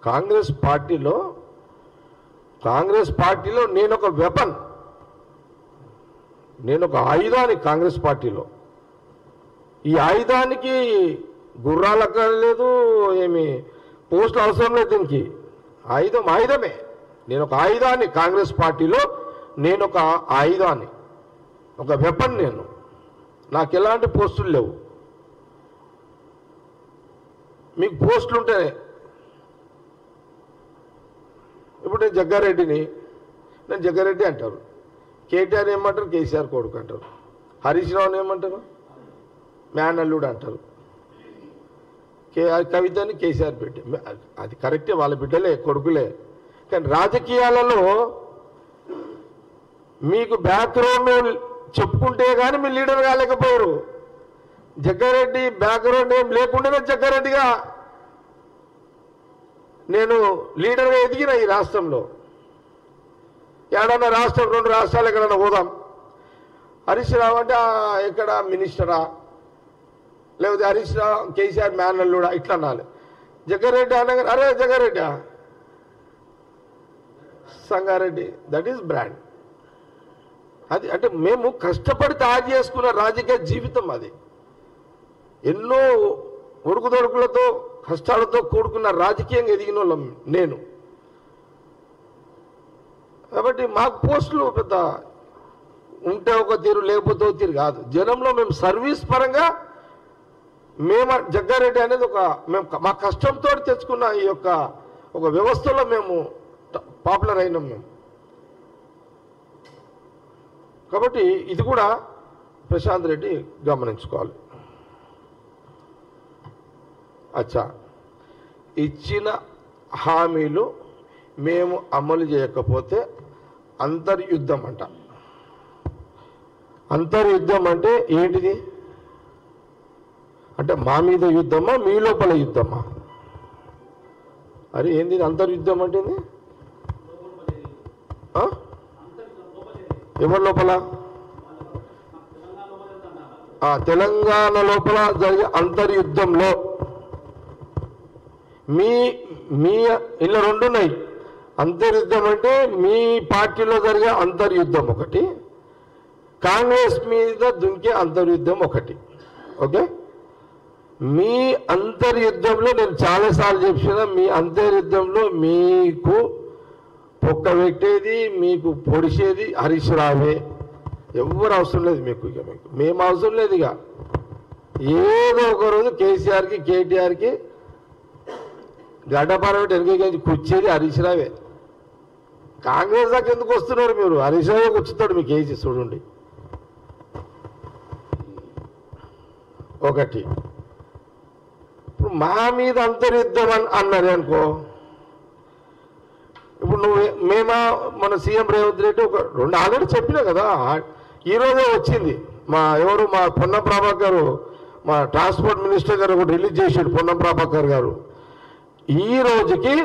కాంగ్రెస్ పార్టీలో నేను ఒక వెపన్, నేను ఒక ఆయుధాన్ని కాంగ్రెస్ పార్టీలో. ఈ ఆయుధానికి గుర్రాలు అక్కర్లేదు, ఏమి పోస్టులు అవసరం లేదు. దీనికి ఆయుధమే. నేను ఒక ఆయుధాన్ని కాంగ్రెస్ పార్టీలో, నేను ఒక ఆయుధాన్ని, ఒక వెపన్. నాకు ఎలాంటి పోస్టులు లేవు. మీకు పోస్టులు ఉంటేనే. ఇప్పుడు నేను జగ్గారెడ్డిని, నేను జగ్గారెడ్డి అంటారు. కేటీఆర్ ఏమంటారు? కేసీఆర్ కొడుకు అంటారు. హరీష్ రావుని ఏమంటారు? మేనల్లుడు అంటారు. కవితని కేసీఆర్ బిడ్డ. అది కరెక్టే, వాళ్ళ బిడ్డలే, కొడుకులే. కానీ రాజకీయాలలో మీకు బ్యాక్గ్రౌండ్ చెప్పుకుంటే కానీ మీరు లీడర్ కాలేకపోయారు. జగ్గారెడ్డి బ్యాక్గ్రౌండ్ ఏం లేకుండానే జగ్గారెడ్డిగా నేను లీడర్గా ఎదిగిన ఈ రాష్ట్రంలో. ఏడన్నా రాష్ట్రం, 2 రాష్ట్రాలు ఎక్కడన్నా పోదాం, హరీష్ రావు అంటే ఎక్కడ మినిస్టరా, లేకపోతే హరీష్ రావు కేసీఆర్ మేనల్లుడా ఇట్లా అనాలి. జగ్గారెడ్డి అనగా అరే Jaggareddy, Sangareddy, that is brand. అది అంటే మేము కష్టపడి తయారు చేసుకున్న రాజకీయ జీవితం అది. ఎన్నో ఒడుకుదొడుకులతో కష్టాలతో కూడుకున్న రాజకీయంగా ఎదిగిన వాళ్ళం నేను. కాబట్టి మాకు పోస్టులు పెద్ద ఉంటే ఒక తీరు, లేకపోతే ఒక తీరు కాదు. జనంలో మేము సర్వీస్ పరంగా మేము జగ్గారెడ్డి అనేది మేము మా కష్టంతో తెచ్చుకున్న ఈ యొక్క ఒక వ్యవస్థలో మేము పాపులర్ అయినాం మేము. కాబట్టి ఇది కూడా ప్రశాంత్ రెడ్డి గమనించుకోవాలి. అచ్చా, ఇచ్చిన హామీలు మేము అమలు చేయకపోతే అంతర్యుద్ధం అంట. అంతర్యుద్ధం అంటే ఏంటిది? అంటే మా మీద యుద్ధమా, మీ లోపల యుద్ధమా? అరే ఏంది అంతర్యుద్ధం అంటే? ఎవరి లోపల? తెలంగాణ లోపల జరిగే అంతర్యుద్ధంలో మీ ఇలా 2 ఉన్నాయి. అంతర్యుద్ధం అంటే మీ పార్టీలో జరిగే అంతర్యుద్ధం ఒకటి, కాంగ్రెస్ మీద దుంకే అంతర్యుద్ధం ఒకటి. ఓకే, మీ అంతర్యుద్ధంలో నేను చాలాసార్లు చెప్పిన, మీ అంతర్యుద్ధంలో మీకు పొక్క పెట్టేది, మీకు పొడిచేది హరీష్ రావే. ఎవరు అవసరం లేదు మీకు. ఇక మేము అవసరం లేదు. ఇక ఏదో ఒక రోజు కేసీఆర్కి కేటీఆర్కి గడ్డపారం వెనక కూర్చేది హరీష్ రావే. కాంగ్రెస్ దాకా ఎందుకు వస్తున్నారు మీరు? హరీష్ రావే కూర్చుతాడు మీకు కేసీ చూడండి. ఒకటి. ఇప్పుడు మా మీద అంతర్యుద్ధం అన్నది అనుకో. ఇప్పుడు మన సీఎం రేవంత్ రెడ్డి ఒక 2 ఆల్రెడీ చెప్పినా కదా. ఈరోజే వచ్చింది మా పొన్నం ప్రభాకర్, మా ట్రాన్స్పోర్ట్ మినిస్టర్ గారు ఒకటి రిలీజ్ చేశాడు. పొన్నం ప్రభాకర్ గారు ఈ రోజుకి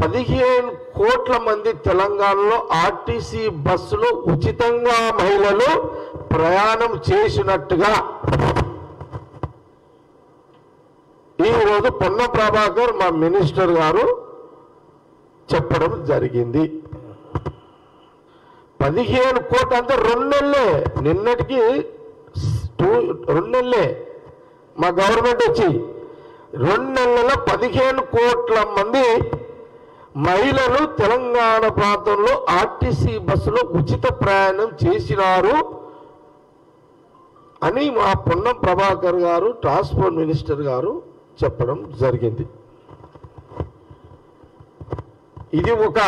15 కోట్ల మంది తెలంగాణలో ఆర్టీసీ బస్సులో ఉచితంగా మహిళలు ప్రయాణం చేసినట్టుగా ఈరోజు పొన్నం ప్రభాకర్ మా మినిస్టర్ గారు చెప్పడం జరిగింది. 15 కోట్లు అంటే 2 నెలలే. నిన్నటికి 2 నెలలే మా గవర్నమెంట్ వచ్చి 2 నెలల 15 కోట్ల మంది మహిళలు తెలంగాణ ప్రాంతంలో ఆర్టీసీ బస్సులో ఉచిత ప్రయాణం చేసినారు అని మా పొన్నం ప్రభాకర్ గారు ట్రాన్స్పోర్ట్ మినిస్టర్ గారు చెప్పడం జరిగింది. ఇది ఒక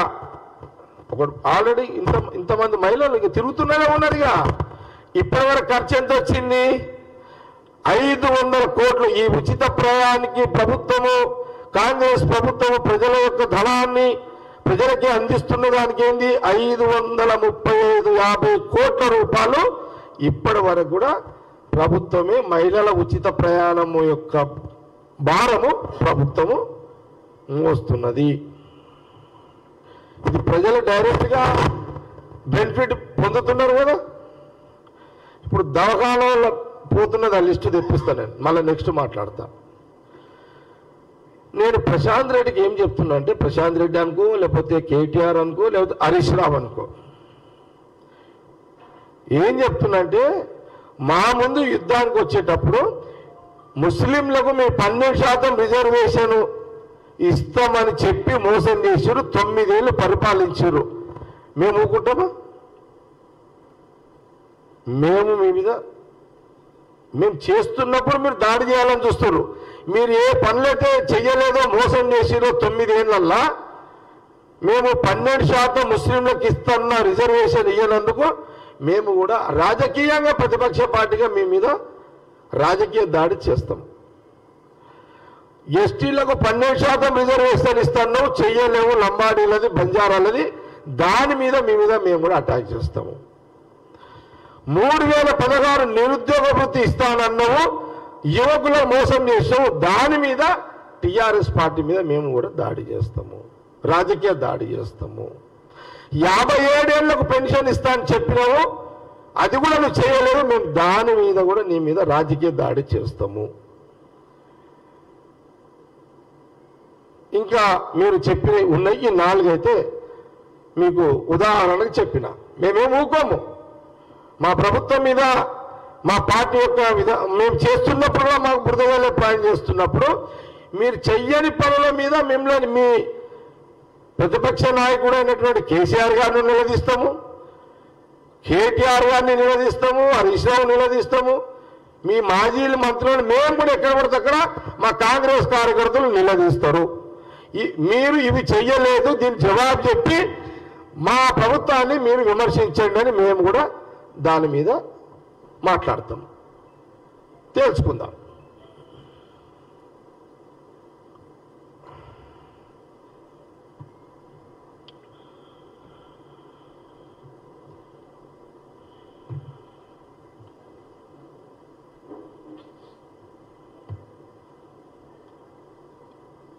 ఆల్రెడీ ఇంతమంది మహిళలు ఇక తిరుగుతూనే ఉన్నారు. ఇక ఇప్పటి వరకు ఖర్చు ఎంత వచ్చింది? 500 కోట్లు. ఈ ఉచిత ప్రయాణానికి ప్రభుత్వము, కాంగ్రెస్ ప్రభుత్వము ప్రజల యొక్క ధనాన్ని ప్రజలకి అందిస్తున్న దానికి ఏంది 535-50 కోట్ల రూపాయలు ఇప్పటి వరకు కూడా ప్రభుత్వమే మహిళల ఉచిత ప్రయాణము యొక్క భారము ప్రభుత్వము మోస్తున్నది. ఇది ప్రజలు డైరెక్ట్గా బెనిఫిట్ పొందుతున్నారు కదా. ఇప్పుడు దవాఖానాలో పోతున్నది ఆ లిస్టు తెప్పిస్తాను నేను, మళ్ళీ నెక్స్ట్ మాట్లాడతా. నేను ప్రశాంత్ రెడ్డికి ఏం చెప్తున్నా అంటే, ప్రశాంత్ రెడ్డి అనుకో, లేకపోతే కేటీఆర్ అనుకో, లేకపోతే హరీష్ రావు అనుకో, ఏం చెప్తున్నా అంటే, మా ముందు యుద్ధానికి వచ్చేటప్పుడు ముస్లింలకు మేము 12% రిజర్వేషన్ ఇస్తామని చెప్పి మోసం చేశారు. 9 ఏళ్ళు పరిపాలించారు. మేము ఊరుకుంటామా? మేము మీ మీద మేము చేస్తున్నప్పుడు మీరు దాడి చేయాలని చూస్తారు. మీరు ఏ పనులైతే చెయ్యలేదో, మోసం చేసిరో 9 ఏళ్ళల్లా, మేము 12% ముస్లింలకు ఇస్తున్న రిజర్వేషన్ ఇవ్వనందుకు మేము కూడా రాజకీయంగా ప్రతిపక్ష పార్టీగా మీ మీద రాజకీయ దాడి చేస్తాం. ఎస్టీలకు 12% రిజర్వేషన్ ఇస్తున్నావు, చెయ్యలేవు, లంబాడీలది, బంజారాలది, దాని మీద మీ మీద మేము కూడా అటాక్ చేస్తాము. 3016 నిరుద్యోగ వృత్తి ఇస్తానన్నావు, యువకుల మోసం చేసావు, దాని మీద టీఆర్ఎస్ పార్టీ మీద మేము కూడా దాడి చేస్తాము, రాజకీయ దాడి చేస్తాము. 57 ఏళ్లకు పెన్షన్ ఇస్తా అని చెప్పినావు, అది కూడా నువ్వు చేయలేవు, మేము దాని మీద కూడా నీ మీద రాజకీయ దాడి చేస్తాము. ఇంకా మీరు చెప్పిన ఉన్నాయి, ఈ 4 అయితే మీకు ఉదాహరణకు చెప్పిన. మేమేం ఊకోము. మా ప్రభుత్వం మీద, మా పార్టీ యొక్క మేము చేస్తున్నప్పుడు, మాకు బురదగాలే ప్లాన్ చేస్తున్నప్పుడు, మీరు చెయ్యని పనుల మీద మిమ్మల్ని మీ ప్రతిపక్ష నాయకుడు అయినటువంటి కేసీఆర్ గారిని నిలదీస్తాము, కేటీఆర్ గారిని నిలదీస్తాము, హరీష్ రావు నిలదీస్తాము, మీ మాజీ మంత్రులను మేము కూడా ఎక్కడ పడితే అక్కడ మా కాంగ్రెస్ కార్యకర్తలు నిలదీస్తారు. మీరు ఇవి చెయ్యలేదు, దీనికి జవాబు చెప్పి మా ప్రభుత్వాన్ని మీరు విమర్శించండి అని మేము కూడా దాని మీద మాట్లాడతాం. తెలుసుకుందాం.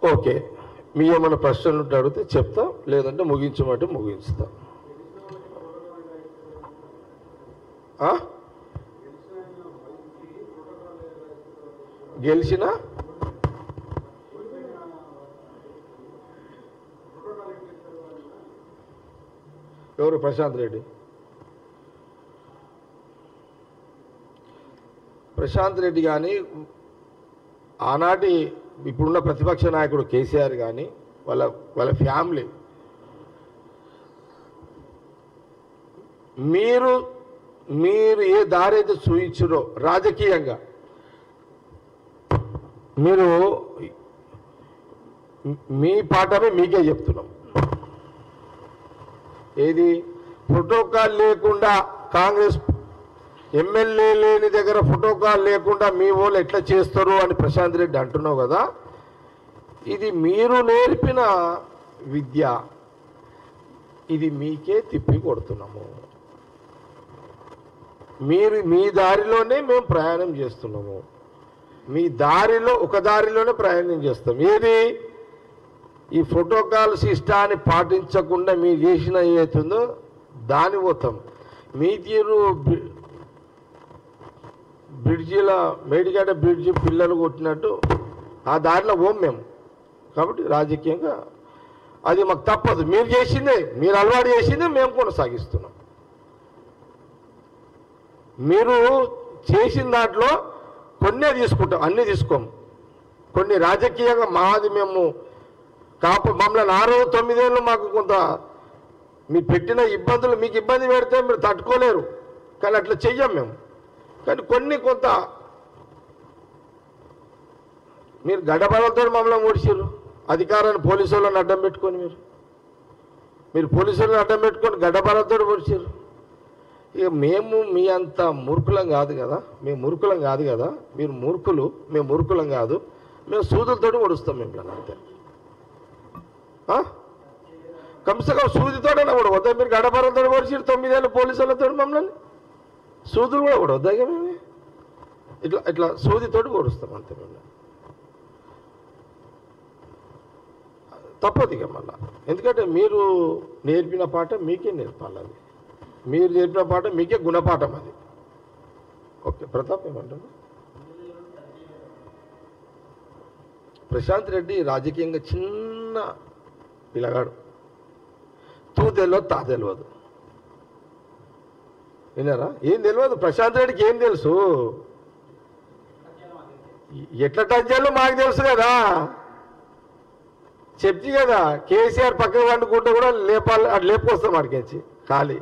ఓకే, మీ ఏమైనా ప్రశ్నలు ఉంటే అడిగితే చెప్తా, లేదంటే ముగించమంటే ముగించుతా. గెలిచిన ఎవరు? ప్రశాంత్ రెడ్డి. ప్రశాంత్ రెడ్డి కానీ, ఆనాటి ఇప్పుడున్న ప్రతిపక్ష నాయకుడు కేసీఆర్ కానీ, వాళ్ళ ఫ్యామిలీ, మీరు ఏ దారి అయితే చూయించారో రాజకీయంగా, మీరు మీ పాఠమే మీకే చెప్తున్నాం. ఏది ప్రోటోకాల్ లేకుండా, కాంగ్రెస్ ఎమ్మెల్యే లేని దగ్గర ప్రోటోకాల్ లేకుండా మీ వాళ్ళు ఎట్లా చేస్తారు అని ప్రశాంత్ రెడ్డి అంటున్నావు కదా, ఇది మీరు నేర్పిన విద్య, ఇది మీకే తిప్పి కొడుతున్నాము. మీరు మీ దారిలోనే మేము ప్రయాణం చేస్తున్నాము, మీ దారిలో ఒక దారిలోనే ప్రయాణం చేస్తాం. ఏది ఈ ప్రోటోకాల్స్ ఇష్టాన్ని పాటించకుండా మీరు చేసిన ఏతుందో దాని పోతాం. మీ తీరు బ్రిడ్జిల మేడిగడ్డ బ్రిడ్జి పిల్లలు కొట్టినట్టు ఆ దారిలో పోం మేము. కాబట్టి రాజకీయంగా అది మాకు తప్పదు. మీరు చేసిందే, మీరు అలవాటు చేసిందే మేము కొనసాగిస్తున్నాం. మీరు చేసిన దాంట్లో కొన్నే తీసుకుంటాం, అన్నీ తీసుకోము. కొన్ని రాజకీయంగా మాది మేము మమ్మల్ని 6-9 ఏళ్ళు మాకు కొంత మీరు పెట్టిన ఇబ్బందులు, మీకు ఇబ్బంది పెడితే మీరు తట్టుకోలేరు, కానీ అట్లా చెయ్యం మేము. కానీ కొన్ని కొంత మీరు గడ్డబలతో మమ్మల్ని ఓడిచారు. అధికారాన్ని పోలీసు వాళ్ళని అడ్డం పెట్టుకొని మీరు పోలీసు వాళ్ళని అడ్డం పెట్టుకొని గడ్డబలతో ఓడిచారు. ఇక మేము మీ అంత మూర్ఖులం కాదు కదా, మేము మూర్ఖులం కాదు కదా, మీరు మూర్ఖులు, మేము మూర్ఖులం కాదు. మేము సూదులతో ఓడుస్తాం మిమ్మల్ని అంతే. కమ్సే కమ్ సూదితోనే కూడా వద్దా? మీరు గడపరంతో ఓడిచారు 9 ఏళ్ళు పోలీసు వాళ్ళతో మమ్మల్ని, సూదులు కూడా వద్దా? మేము ఇట్లా సూదితోటి ఓడుస్తాం అంతే. మళ్ళీ తప్పదు ఇక మళ్ళా, ఎందుకంటే మీరు నేర్పిన పాట మీకే నేర్పాలి. అది మీరు నేర్పిన పాట మీకే గుణపాఠం అది. ఓకే, ప్రతాప్ ఏమంటారు? ప్రశాంత్ రెడ్డి రాజకీయంగా చిన్న పిల్లగాడు, తూ తెలియదు తా తెలియదు. విన్నారా? ఏం తెలియదు ప్రశాంత్ రెడ్డికి, ఏం తెలుసు? ఎట్లా టచ్ చేయాలో మాకు తెలుసు కదా. చెప్తి కదా కేసీఆర్ పక్కన వండుకుంటే కూడా లేపాలి, అటు లేపుకొస్తాం అడిగించి ఖాళీ.